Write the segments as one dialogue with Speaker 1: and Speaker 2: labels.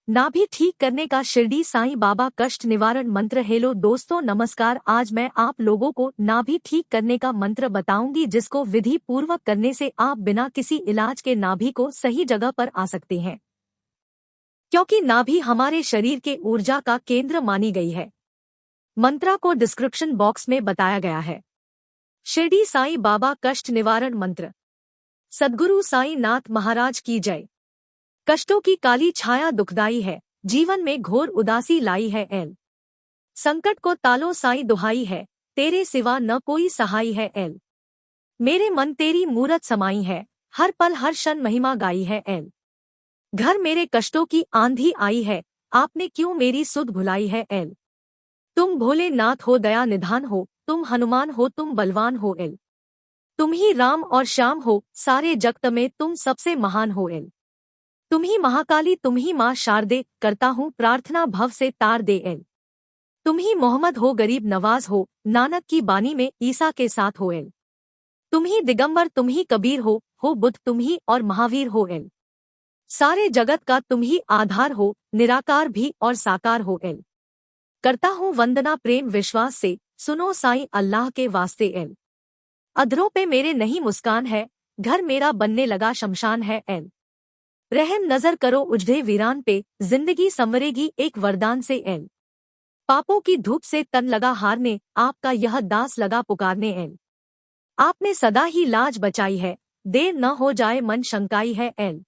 Speaker 1: नाभि ठीक करने का शिरडी साईं बाबा कष्ट निवारण मंत्र। हेलो दोस्तों, नमस्कार। आज मैं आप लोगों को नाभि ठीक करने का मंत्र बताऊंगी, जिसको विधि पूर्वक करने से आप बिना किसी इलाज के नाभि को सही जगह पर आ सकते हैं, क्योंकि नाभि हमारे शरीर के ऊर्जा का केंद्र मानी गई है। मंत्रा को डिस्क्रिप्शन बॉक्स में बताया गया है। शिरडी साईं बाबा कष्ट निवारण मंत्र। सद्गुरु साईं नाथ महाराज की जय। कष्टों की काली छाया दुखदाई है, जीवन में घोर उदासी लाई है। एल संकट को तालो साईं दुहाई है, तेरे सिवा न कोई सहाई है। एल मेरे मन तेरी मूरत समाई है, हर पल हर क्षण महिमा गाई है। एल घर मेरे कष्टों की आंधी आई है, आपने क्यों मेरी सुध भुलाई है। एल तुम भोलेनाथ हो, दया निधान हो, तुम हनुमान हो, तुम बलवान हो। एल तुम ही राम और श्याम हो, सारे जगत में तुम सबसे महान हो। एल तुम ही महाकाली, तुम ही माँ शारदे, करता हूँ प्रार्थना भव से तार दे। एल तुम ही मोहम्मद हो, गरीब नवाज हो, नानक की बानी में ईसा के साथ हो। एल तुम ही दिगंबर, तुम ही कबीर हो बुद्ध तुम ही और महावीर हो। एल सारे जगत का तुम ही आधार हो, निराकार भी और साकार हो। एल करता हूँ वंदना प्रेम विश्वास से, सुनो साईं अल्लाह के वास्ते। एल अधरों पे मेरे नहीं मुस्कान है, घर मेरा बनने लगा शमशान है। एल रहम नजर करो उजड़े वीरान पे, जिंदगी संवरेगी एक वरदान से। एल पापों की धूप से तन लगा हारने, आपका यह दास लगा पुकारने। एल आपने सदा ही लाज बचाई है, देर न हो जाए मन शंकाई है। एल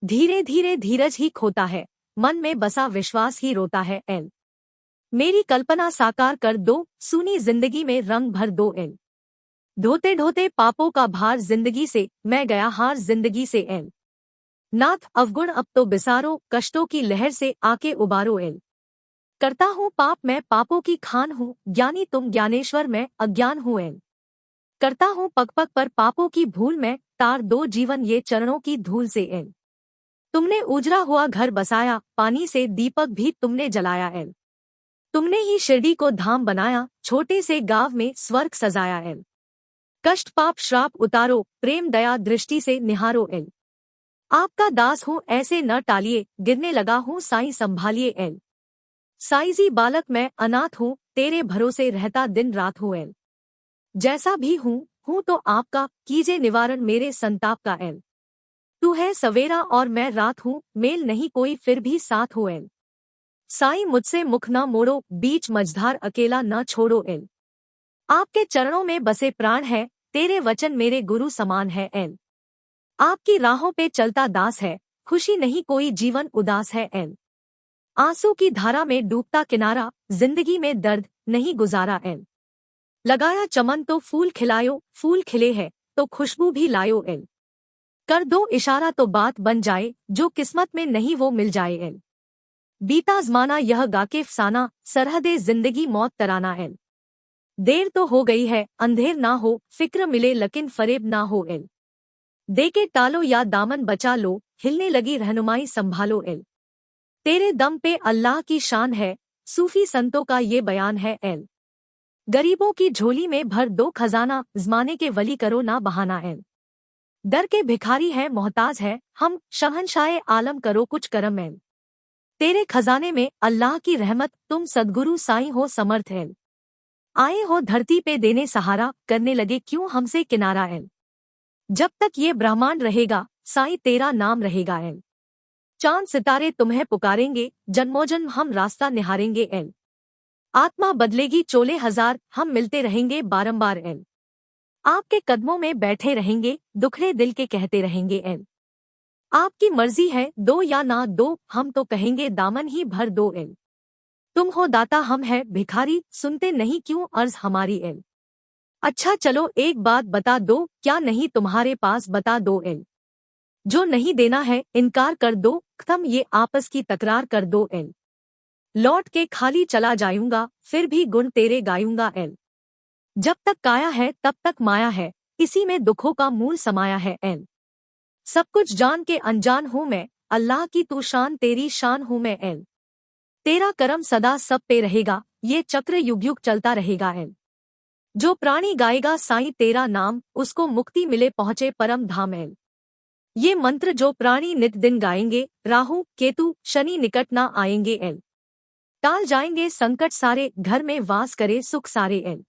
Speaker 1: धीरे धीरे धीरज ही खोता है, मन में बसा विश्वास ही रोता है। एल मेरी कल्पना साकार कर दो, सुनी जिंदगी में रंग भर दो। एल ढोते ढोते पापों का भार जिंदगी से, मैं गया हार जिंदगी से। एल नाथ अवगुण अब तो बिसारो, कष्टों की लहर से आके उबारो। एल करता हूँ पाप मैं पापों की खान हूँ, ज्ञानी तुम ज्ञानेश्वर मैं अज्ञान हूँ। एल करता हूँ पग पग पर पापों की भूल मैं, तार दो जीवन ये चरणों की धूल से। एल तुमने उजड़ा हुआ घर बसाया, पानी से दीपक भी तुमने जलाया। एल तुमने ही शिरडी को धाम बनाया, छोटे से गांव में स्वर्ग सजाया। एल कष्ट पाप श्राप उतारो, प्रेम दया दृष्टि से निहारो। एल आपका दास हूँ ऐसे न टालिए, गिरने लगा हूँ साईं संभालिए। एल साईं जी बालक मैं अनाथ हूँ, तेरे भरोसे रहता दिन रात हूँ। एल जैसा भी हूँ तो आपका, कीजे निवारण मेरे संताप का। एल तू है सवेरा और मैं रात हूँ, मेल नहीं कोई फिर भी साथ हो। एल साईं मुझसे मुख न मोड़ो, बीच मझधार अकेला न छोड़ो। एल आपके चरणों में बसे प्राण है, तेरे वचन मेरे गुरु समान है। एल आपकी राहों पे चलता दास है, खुशी नहीं कोई जीवन उदास है। एल आंसू की धारा में डूबता किनारा, जिंदगी में दर्द नहीं गुजारा। एल लगाया चमन तो फूल खिलायो, फूल खिले है तो खुशबू भी लायो। एल कर दो इशारा तो बात बन जाए, जो किस्मत में नहीं वो मिल जाए। एल बीता ज़माना यह गाके फसाना, सरहदे जिंदगी मौत तराना। एल देर तो हो गई है, अंधेर ना हो, फिक्र मिले लेकिन फरेब ना हो। एल देके टालो या दामन बचा लो, हिलने लगी रहनुमाई संभालो। एल तेरे दम पे अल्लाह की शान है, सूफी संतों का ये बयान है। एल गरीबों की झोली में भर दो खजाना, ज़माने के वली करो ना बहाना। एल डर के भिखारी है मोहताज है हम, शहंशाए आलम करो कुछ करम। एल तेरे खजाने में अल्लाह की रहमत, तुम सद्गुरु साईं हो समर्थ। एल आए हो धरती पे देने सहारा, करने लगे क्यों हमसे किनारा। एल जब तक ये ब्रह्मांड रहेगा, साईं तेरा नाम रहेगा। एल चांद सितारे तुम्हें पुकारेंगे, जन्मोजन्म हम रास्ता निहारेंगे। एल आत्मा बदलेगी चोले हजार, हम मिलते रहेंगे बारंबार। एल आपके कदमों में बैठे रहेंगे, दुखड़े दिल के कहते रहेंगे। एल आपकी मर्जी है दो या ना दो, हम तो कहेंगे दामन ही भर दो। एल तुम हो दाता हम है भिखारी, सुनते नहीं क्यों अर्ज हमारी। एल अच्छा चलो एक बात बता दो, क्या नहीं तुम्हारे पास बता दो। एल जो नहीं देना है इनकार कर दो, खत्म ये आपस की तकरार कर दो। एल लौट के खाली चला जाऊंगा, फिर भी गुण तेरे गायूंगा। एल जब तक काया है तब तक माया है, इसी में दुखों का मूल समाया है। एल सब कुछ जान के अनजान हूँ मैं, अल्लाह की तू शान तेरी शान हूँ मैं। एल तेरा करम सदा सब पे रहेगा, ये चक्र युग युग चलता रहेगा। एल जो प्राणी गाएगा साईं तेरा नाम, उसको मुक्ति मिले पहुँचे परम धाम। एल ये मंत्र जो प्राणी नित दिन गाएंगे, राहु केतु शनि निकट ना आएंगे एल। टाल जाएंगे संकट सारे, घर में वास करे सुख सारे एल।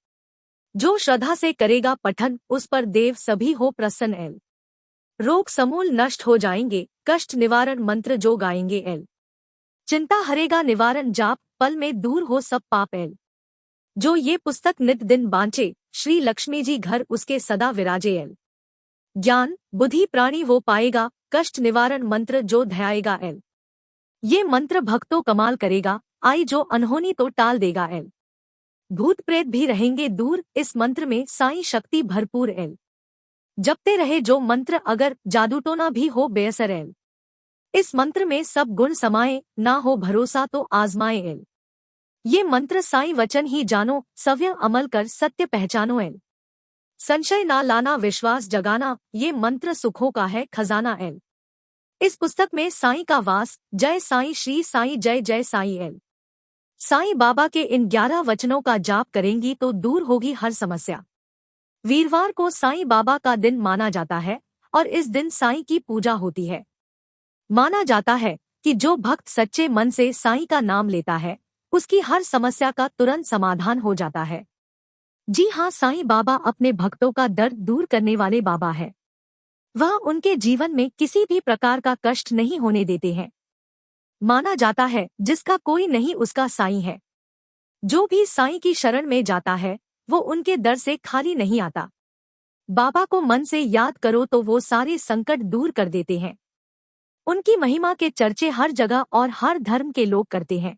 Speaker 1: जो श्रद्धा से करेगा पठन, उस पर देव सभी हो प्रसन्न एल। रोग समूल नष्ट हो जाएंगे, कष्ट निवारण मंत्र जो गाएंगे एल। चिंता हरेगा निवारण जाप, पल में दूर हो सब पाप एल। जो ये पुस्तक नित दिन बांचे, श्री लक्ष्मी जी घर उसके सदा विराजे एल। ज्ञान बुद्धि प्राणी वो पाएगा, कष्ट निवारण मंत्र जो ध्याएगा एल। ये मंत्र भक्तों कमाल करेगा, आई जो अनहोनी तो टाल देगा एल। भूत प्रेत भी रहेंगे दूर, इस मंत्र में साईं शक्ति भरपूर एल। जपते रहे जो मंत्र, अगर जादू टोना भी हो बेअसर एल। इस मंत्र में सब गुण समाये, ना हो भरोसा तो आजमाए एल। ये मंत्र साईं वचन ही जानो, सव्य अमल कर सत्य पहचानो एल। संशय ना लाना विश्वास जगाना, ये मंत्र सुखों का है खजाना एल। इस पुस्तक में साईं का वास, जय साईं श्री साईं जय जय साईं एल। साईं बाबा के इन 11 वचनों का जाप करेंगी तो दूर होगी हर समस्या। वीरवार को साईं बाबा का दिन माना जाता है और इस दिन साईं की पूजा होती है। माना जाता है कि जो भक्त सच्चे मन से साईं का नाम लेता है, उसकी हर समस्या का तुरंत समाधान हो जाता है। जी हाँ, साईं बाबा अपने भक्तों का दर्द दूर करने वाले बाबा है। वह उनके जीवन में किसी भी प्रकार का कष्ट नहीं होने देते हैं। माना जाता है जिसका कोई नहीं उसका साईं है। जो भी साईं की शरण में जाता है, वो उनके दर से खाली नहीं आता। बाबा को मन से याद करो तो वो सारे संकट दूर कर देते हैं। उनकी महिमा के चर्चे हर जगह और हर धर्म के लोग करते हैं।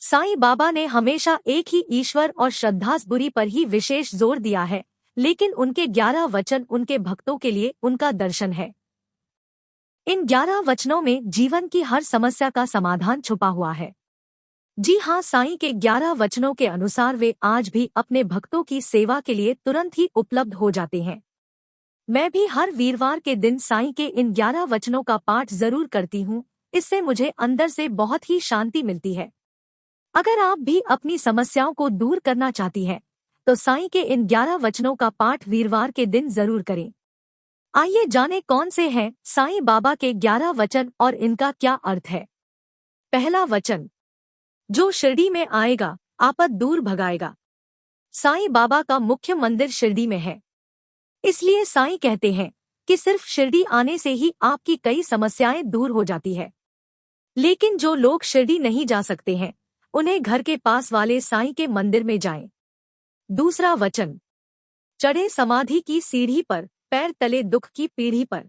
Speaker 1: साईं बाबा ने हमेशा एक ही ईश्वर और श्रद्धासबुरी पर ही विशेष जोर दिया है, लेकिन उनके 11 वचन उनके भक्तों के लिए उनका दर्शन है। इन 11 वचनों में जीवन की हर समस्या का समाधान छुपा हुआ है। जी हाँ, साईं के 11 वचनों के अनुसार वे आज भी अपने भक्तों की सेवा के लिए तुरंत ही उपलब्ध हो जाते हैं। मैं भी हर वीरवार के दिन साईं के इन 11 वचनों का पाठ जरूर करती हूँ। इससे मुझे अंदर से बहुत ही शांति मिलती है। अगर आप भी अपनी समस्याओं को दूर करना चाहती हैं, तो साईं के इन 11 वचनों का पाठ वीरवार के दिन जरूर करें। आइए जाने कौन से हैं साईं बाबा के 11 वचन और इनका क्या अर्थ है। पहला वचन, जो शिरडी में आएगा आपद दूर भगाएगा। साईं बाबा का मुख्य मंदिर शिरडी में है। इसलिए साईं कहते हैं कि सिर्फ शिरडी आने से ही आपकी कई समस्याएं दूर हो जाती है। लेकिन जो लोग शिरडी नहीं जा सकते हैं, उन्हें घर के पास वाले साईं के मंदिर में जाएं। दूसरा वचन, चढ़े समाधि की सीढ़ी पर, पैर तले दुख की पीढ़ी पर।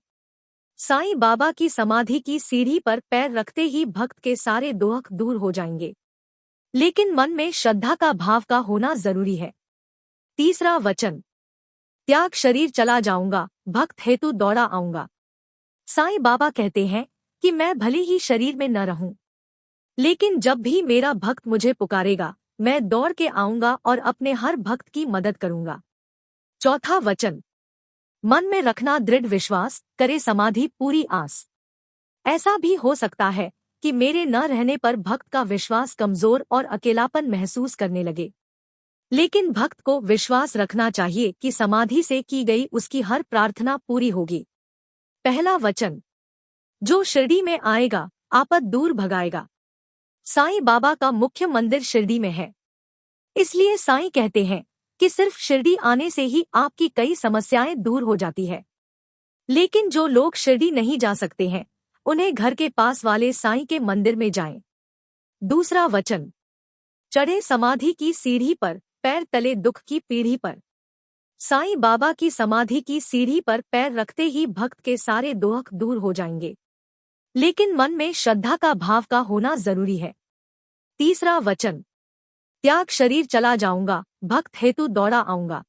Speaker 1: साईं बाबा की समाधि की सीढ़ी पर पैर रखते ही भक्त के सारे दुख दूर हो जाएंगे, लेकिन मन में श्रद्धा का भाव का होना जरूरी है। तीसरा वचन, त्याग शरीर चला जाऊंगा, भक्त हेतु दौड़ा आऊंगा। साईं बाबा कहते हैं कि मैं भले ही शरीर में न रहूं, लेकिन जब भी मेरा भक्त मुझे पुकारेगा, मैं दौड़ के आऊंगा और अपने हर भक्त की मदद करूंगा। चौथा वचन, मन में रखना दृढ़ विश्वास, करे समाधि पूरी आस। ऐसा भी हो सकता है कि मेरे न रहने पर भक्त का विश्वास कमजोर और अकेलापन महसूस करने लगे, लेकिन भक्त को विश्वास रखना चाहिए कि समाधि से की गई उसकी हर प्रार्थना पूरी होगी। पहला वचन, जो शिरडी में आएगा आपद दूर भगाएगा। साईं बाबा का मुख्य मंदिर शिरडी में है। इसलिए साईं कहते हैं कि सिर्फ शिरडी आने से ही आपकी कई समस्याएं दूर हो जाती है। लेकिन जो लोग शिरडी नहीं जा सकते हैं, उन्हें घर के पास वाले साईं के मंदिर में जाएं। दूसरा वचन, चढ़े समाधि की सीढ़ी पर, पैर तले दुख की पीढ़ी पर। साईं बाबा की समाधि की सीढ़ी पर पैर रखते ही भक्त के सारे दुख दूर हो जाएंगे, लेकिन मन में श्रद्धा का भाव का होना जरूरी है। तीसरा वचन, त्याग शरीर चला जाऊंगा, भक्त हेतु दौड़ा आऊंगा।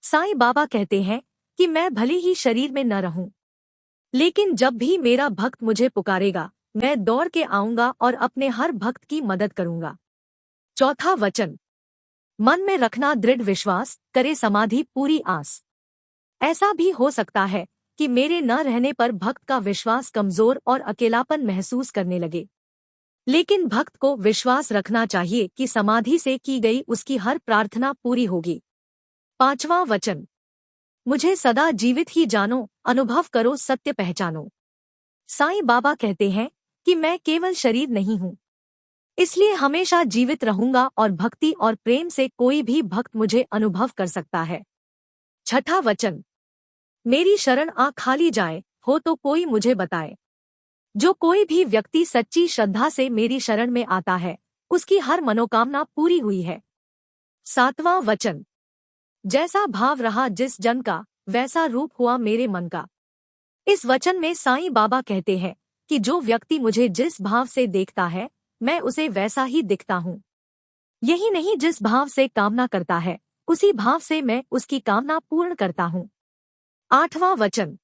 Speaker 1: साईं बाबा कहते हैं कि मैं भले ही शरीर में न रहूं, लेकिन जब भी मेरा भक्त मुझे पुकारेगा, मैं दौड़ के आऊंगा और अपने हर भक्त की मदद करूंगा। चौथा वचन, मन में रखना दृढ़ विश्वास, करे समाधि पूरी आस। ऐसा भी हो सकता है कि मेरे न रहने पर भक्त का विश्वास कमजोर और अकेलापन महसूस करने लगे, लेकिन भक्त को विश्वास रखना चाहिए कि समाधि से की गई उसकी हर प्रार्थना पूरी होगी। पांचवा वचन, मुझे सदा जीवित ही जानो, अनुभव करो सत्य पहचानो। साईं बाबा कहते हैं कि मैं केवल शरीर नहीं हूँ, इसलिए हमेशा जीवित रहूंगा और भक्ति और प्रेम से कोई भी भक्त मुझे अनुभव कर सकता है। छठा वचन, मेरी शरण आ खाली जाए, हो तो कोई मुझे बताए। जो कोई भी व्यक्ति सच्ची श्रद्धा से मेरी शरण में आता है, उसकी हर मनोकामना पूरी हुई है। सातवां वचन, जैसा भाव रहा जिस जन का, वैसा रूप हुआ मेरे मन का। इस वचन में साईं बाबा कहते हैं कि जो व्यक्ति मुझे जिस भाव से देखता है, मैं उसे वैसा ही दिखता हूँ। यही नहीं, जिस भाव से कामना करता है, उसी भाव से मैं उसकी कामना पूर्ण करता हूँ। आठवां वचन,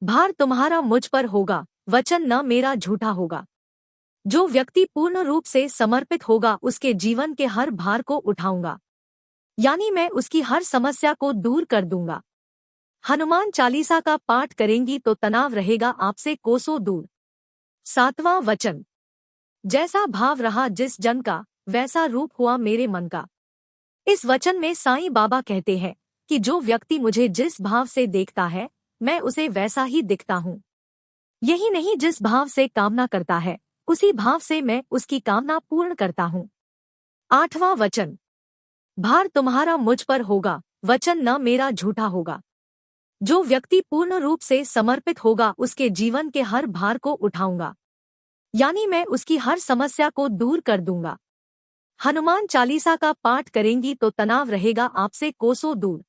Speaker 1: भार तुम्हारा मुझ पर होगा, वचन न मेरा झूठा होगा। जो व्यक्ति पूर्ण रूप से समर्पित होगा, उसके जीवन के हर भार को उठाऊंगा, यानी मैं उसकी हर समस्या को दूर कर दूंगा। हनुमान चालीसा का पाठ करेंगी तो तनाव रहेगा आपसे कोसों दूर। सातवां वचन, जैसा भाव रहा जिस जन का, वैसा रूप हुआ मेरे मन का। इस वचन में साईं बाबा कहते हैं कि जो व्यक्ति मुझे जिस भाव से देखता है, मैं उसे वैसा ही दिखता हूँ। यही नहीं, जिस भाव से कामना करता है, उसी भाव से मैं उसकी कामना पूर्ण करता हूँ। आठवां वचन, भार तुम्हारा मुझ पर होगा, वचन न मेरा झूठा होगा। जो व्यक्ति पूर्ण रूप से समर्पित होगा, उसके जीवन के हर भार को उठाऊंगा, यानी मैं उसकी हर समस्या को दूर कर दूंगा। हनुमान चालीसा का पाठ करेंगी तो तनाव रहेगा आपसे कोसों दूर।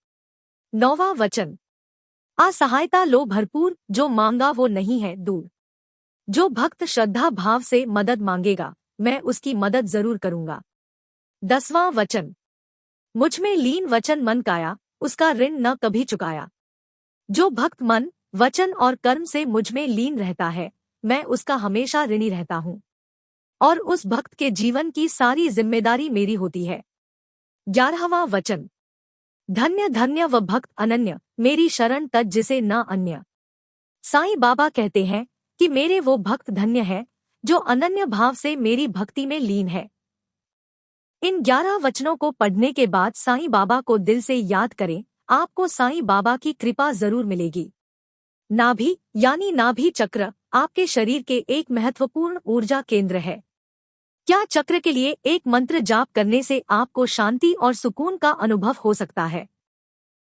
Speaker 1: नौवां वचन, असहायता लो भरपूर, जो मांगा वो नहीं है दूर। जो भक्त श्रद्धा भाव से मदद मांगेगा, मैं उसकी मदद जरूर करूंगा। 10वां वचन, मुझ में लीन वचन मन काया, उसका ऋण न कभी चुकाया। जो भक्त मन, वचन और कर्म से मुझ में लीन रहता है, मैं उसका हमेशा ऋणी रहता हूँ और उस भक्त के जीवन की सारी जिम्मेदारी मेरी होती है। 11वां वचन, धन्य धन्य व भक्त अनन्य, मेरी शरण तज जिसे न अन्य। साईं बाबा कहते हैं कि मेरे वो भक्त धन्य है जो अनन्य भाव से मेरी भक्ति में लीन है। इन 11 वचनों को पढ़ने के बाद साईं बाबा को दिल से याद करें, आपको साईं बाबा की कृपा जरूर मिलेगी। नाभि यानी नाभि चक्र आपके शरीर के एक महत्वपूर्ण ऊर्जा केंद्र है। क्या चक्र के लिए एक मंत्र जाप करने से आपको शांति और सुकून का अनुभव हो सकता है?